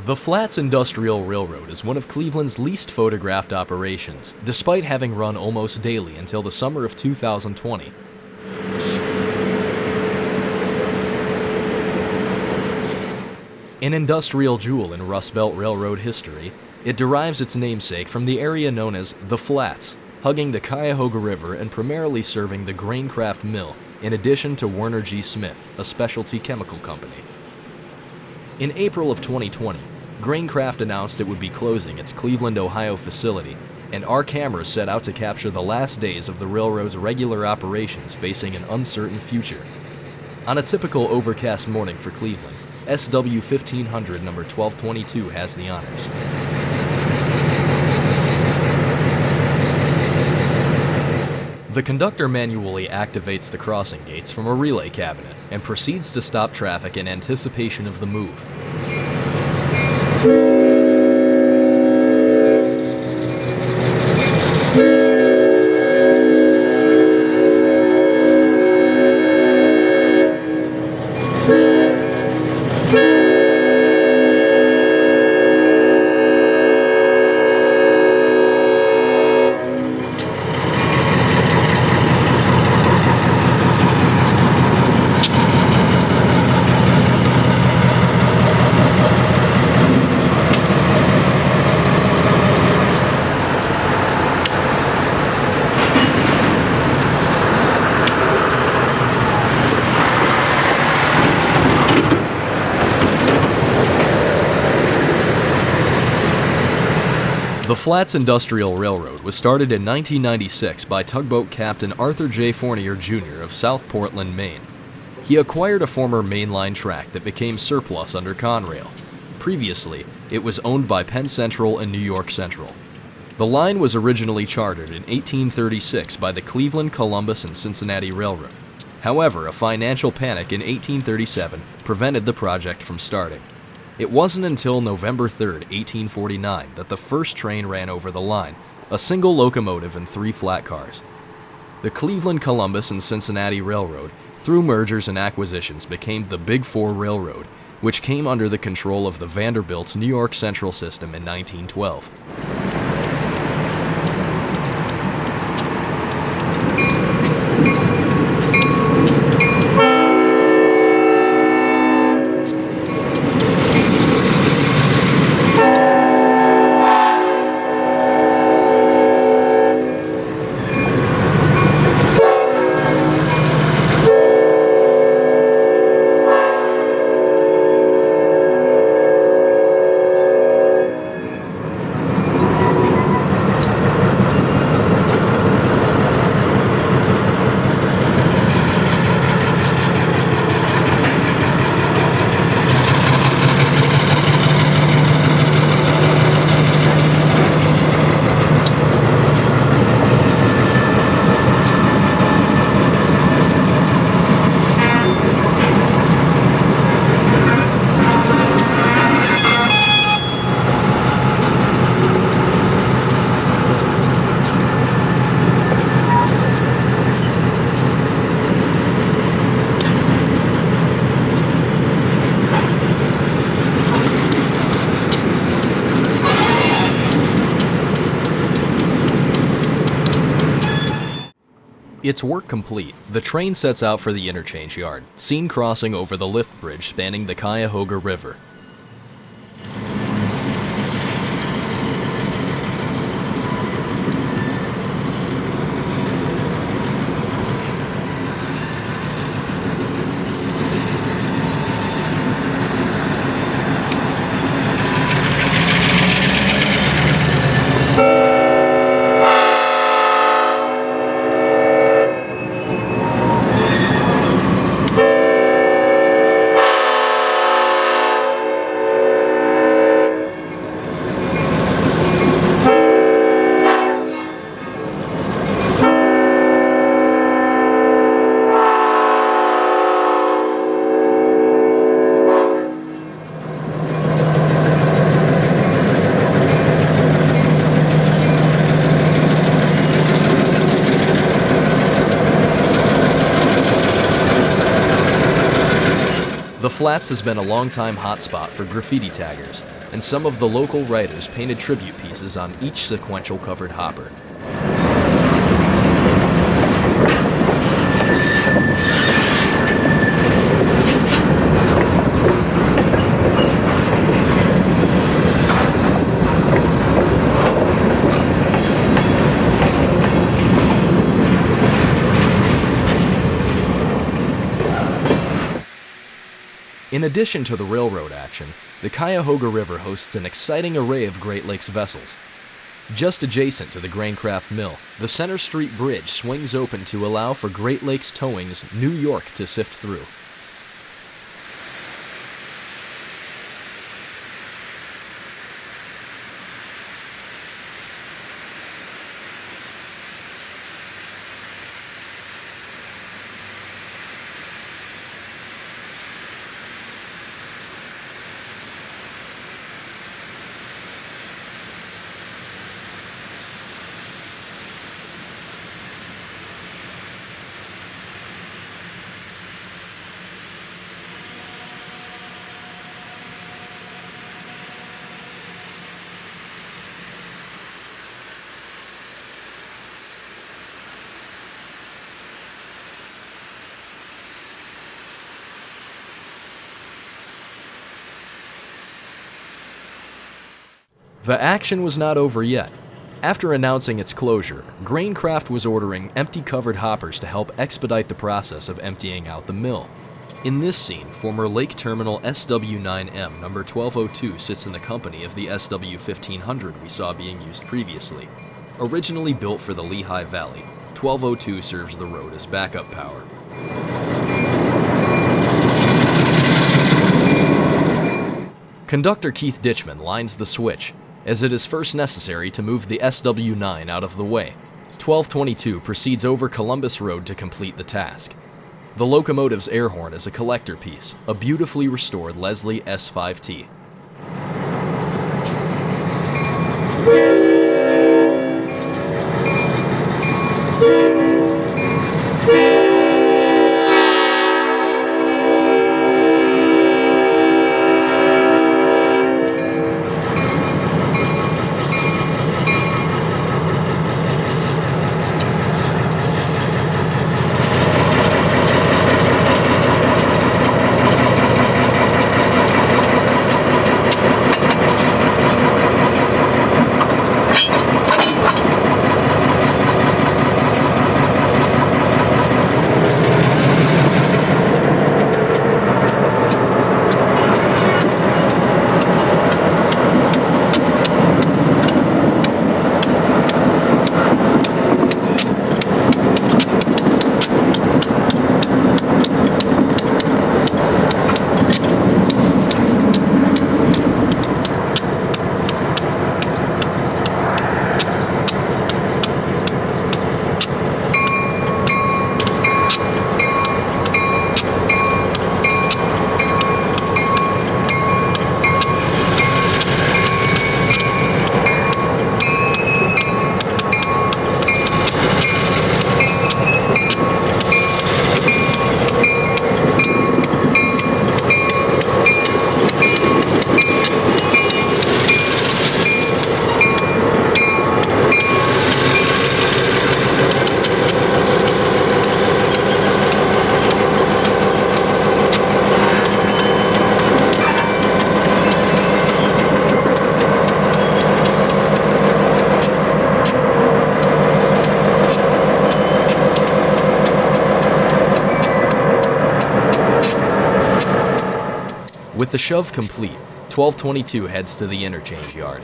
The Flats Industrial Railroad is one of Cleveland's least photographed operations, despite having run almost daily until the summer of 2020. An industrial jewel in Rust Belt Railroad history, it derives its namesake from the area known as the Flats, hugging the Cuyahoga River and primarily serving the Graft mill, in addition to Werner G. Smith, a specialty chemical company. In April of 2020, Graft announced it would be closing its Cleveland, Ohio facility, and our cameras set out to capture the last days of the railroad's regular operations facing an uncertain future. On a typical overcast morning for Cleveland, SW1500 number 1222 has the honors. The conductor manually activates the crossing gates from a relay cabinet and proceeds to stop traffic in anticipation of the move. The Flats Industrial Railroad was started in 1996 by tugboat captain Arthur J. Fournier Jr. of South Portland, Maine. He acquired a former mainline track that became surplus under Conrail. Previously, it was owned by Penn Central and New York Central. The line was originally chartered in 1836 by the Cleveland, Columbus, and Cincinnati Railroad. However, a financial panic in 1837 prevented the project from starting. It wasn't until November 3, 1849, that the first train ran over the line, a single locomotive and 3 flat cars. The Cleveland, Columbus, and Cincinnati Railroad, through mergers and acquisitions, became the Big Four Railroad, which came under the control of the Vanderbilt's New York Central system in 1912. Its work complete, the train sets out for the Interchange Yard, seen crossing over the lift bridge spanning the Cuyahoga River. Flats has been a long-time hotspot for graffiti taggers, and some of the local writers painted tribute pieces on each sequential covered hopper. In addition to the railroad action, the Cuyahoga River hosts an exciting array of Great Lakes vessels. Just adjacent to the Graft Mill, the Center Street Bridge swings open to allow for Great Lakes Towing's New York to sift through. The action was not over yet. After announcing its closure, Graft was ordering empty covered hoppers to help expedite the process of emptying out the mill. In this scene, former Lake Terminal SW9M number 1202 sits in the company of the SW1500 we saw being used previously. Originally built for the Lehigh Valley, 1202 serves the road as backup power. Conductor Keith Ditchman lines the switch, as it is first necessary to move the SW9 out of the way. 1222 proceeds over Columbus Road to complete the task. The locomotive's air horn is a collector piece, a beautifully restored Leslie S5T. With the shove complete, 1222 heads to the Interchange Yard.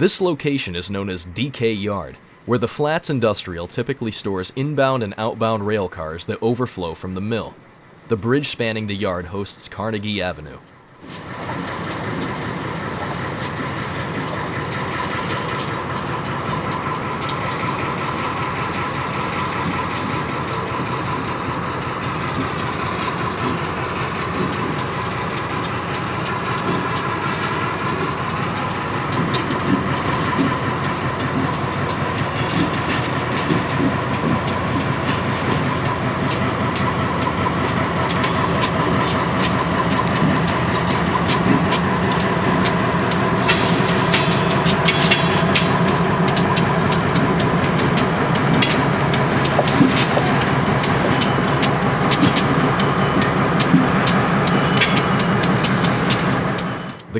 This location is known as DK Yard, where the Flats Industrial typically stores inbound and outbound rail cars that overflow from the mill. The bridge spanning the yard hosts Carnegie Avenue.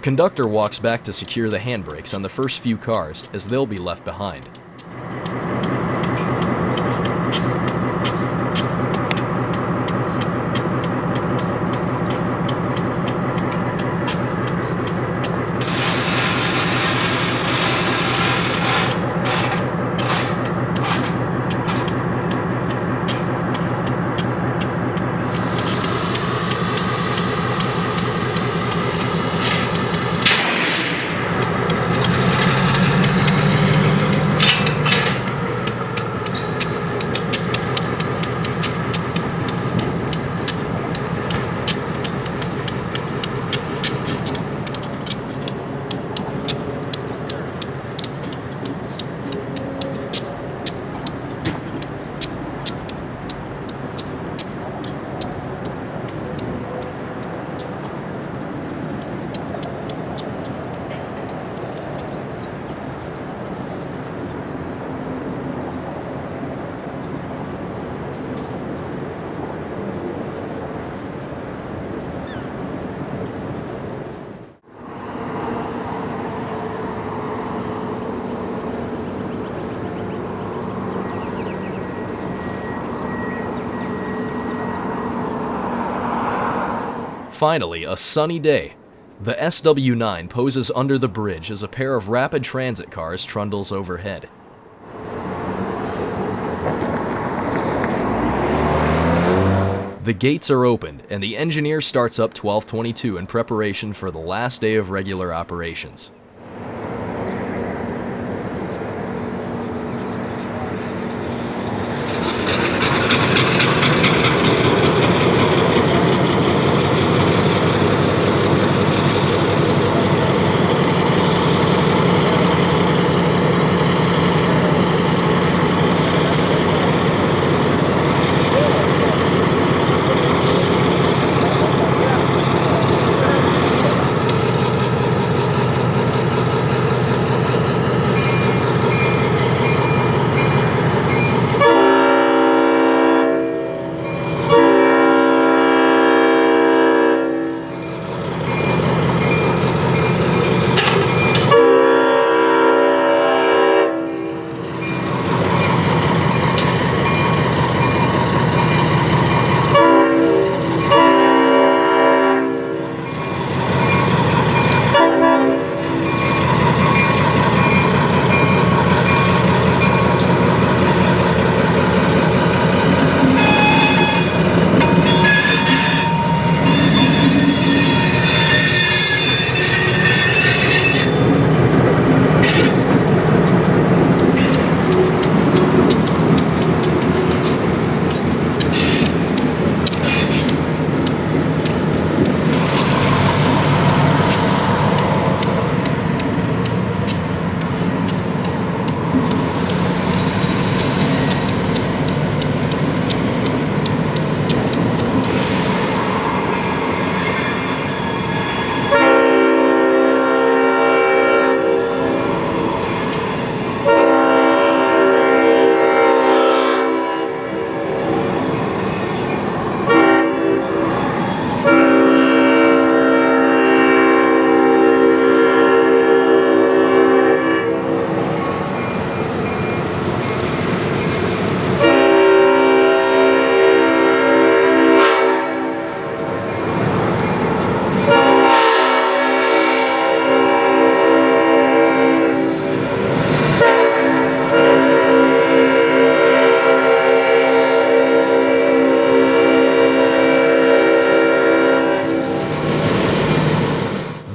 The conductor walks back to secure the handbrakes on the first few cars, as they'll be left behind. Finally, a sunny day. The SW9 poses under the bridge as a pair of rapid transit cars trundles overhead. The gates are opened, and the engineer starts up 1222 in preparation for the last day of regular operations.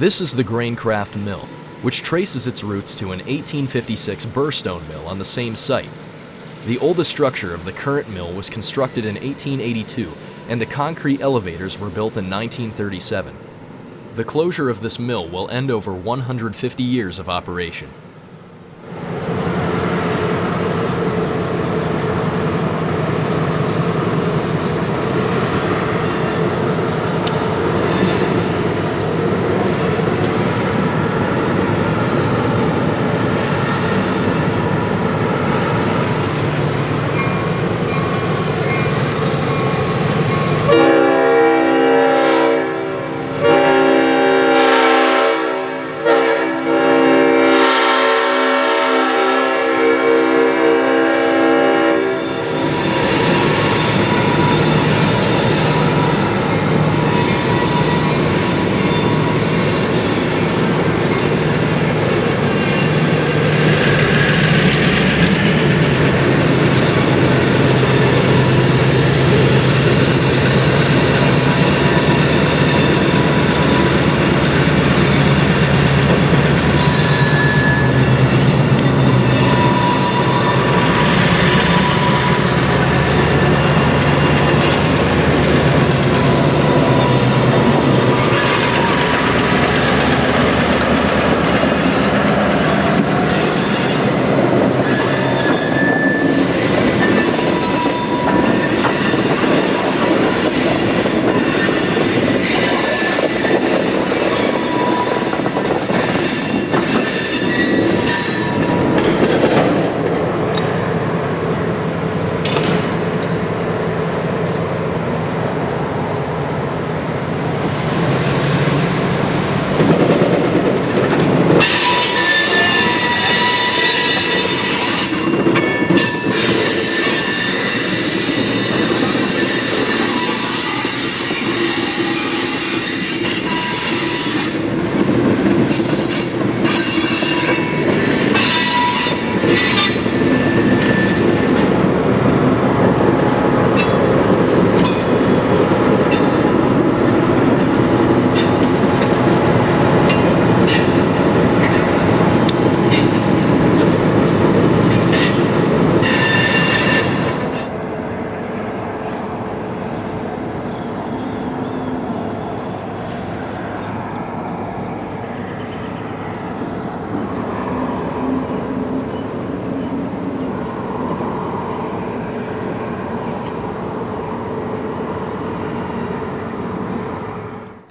This is the Graft mill, which traces its roots to an 1856 burrstone mill on the same site. The oldest structure of the current mill was constructed in 1882, and the concrete elevators were built in 1937. The closure of this mill will end over 150 years of operation.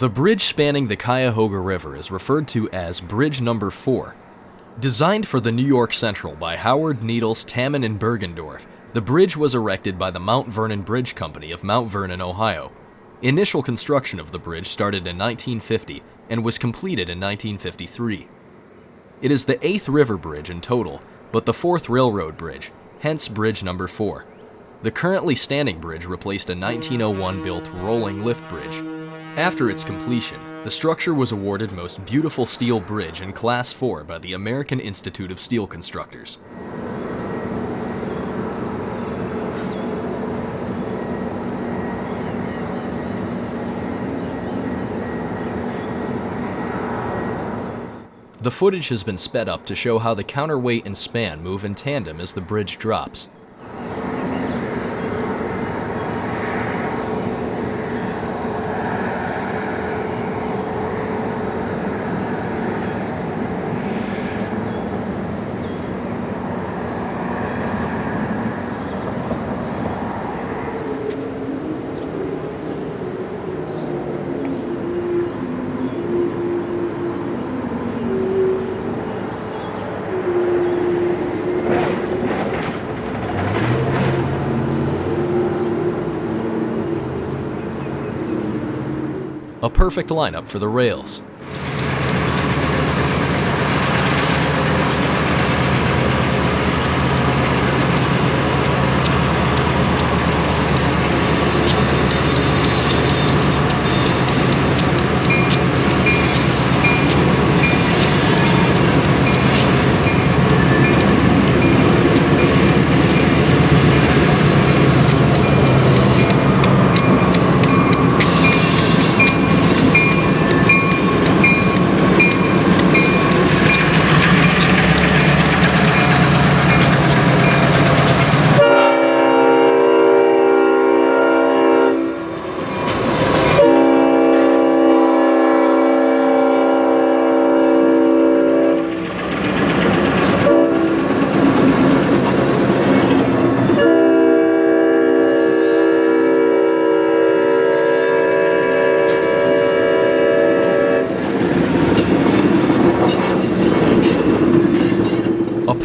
The bridge spanning the Cuyahoga River is referred to as Bridge Number 4. Designed for the New York Central by Howard Needles, Tamman, and Bergendorf, the bridge was erected by the Mount Vernon Bridge Company of Mount Vernon, Ohio. Initial construction of the bridge started in 1950 and was completed in 1953. It is the 8th river bridge in total, but the 4th railroad bridge, hence Bridge Number 4. The currently standing bridge replaced a 1901-built rolling lift bridge. After its completion, the structure was awarded Most Beautiful Steel Bridge in Class 4 by the American Institute of Steel Constructors. The footage has been sped up to show how the counterweight and span move in tandem as the bridge drops. A perfect lineup for the rails.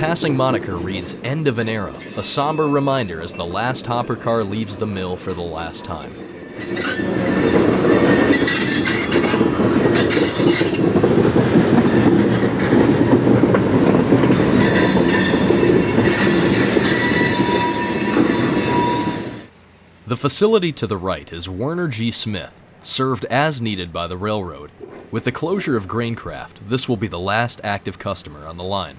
passing moniker reads "End of an Era," a somber reminder as the last hopper car leaves the mill for the last time. The facility to the right is Werner G. Smith, served as needed by the railroad. With the closure of Graft, this will be the last active customer on the line.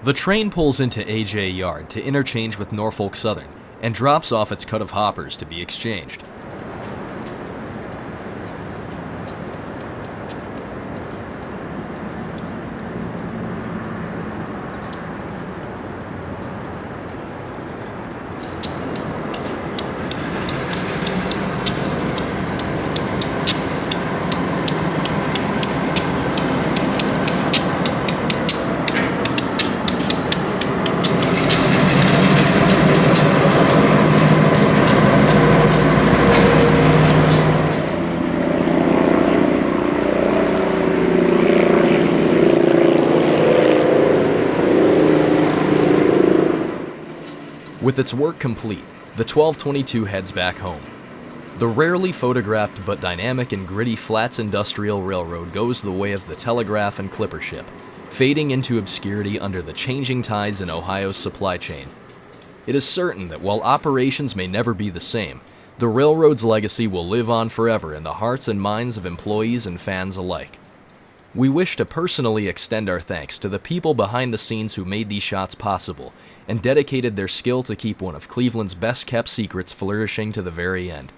The train pulls into AJ Yard to interchange with Norfolk Southern and drops off its cut of hoppers to be exchanged. With its work complete, the 1222 heads back home. The rarely photographed but dynamic and gritty Flats Industrial Railroad goes the way of the telegraph and clipper ship, fading into obscurity under the changing tides in Ohio's supply chain. It is certain that while operations may never be the same, the railroad's legacy will live on forever in the hearts and minds of employees and fans alike. We wish to personally extend our thanks to the people behind the scenes who made these shots possible and dedicated their skill to keep one of Cleveland's best-kept secrets flourishing to the very end.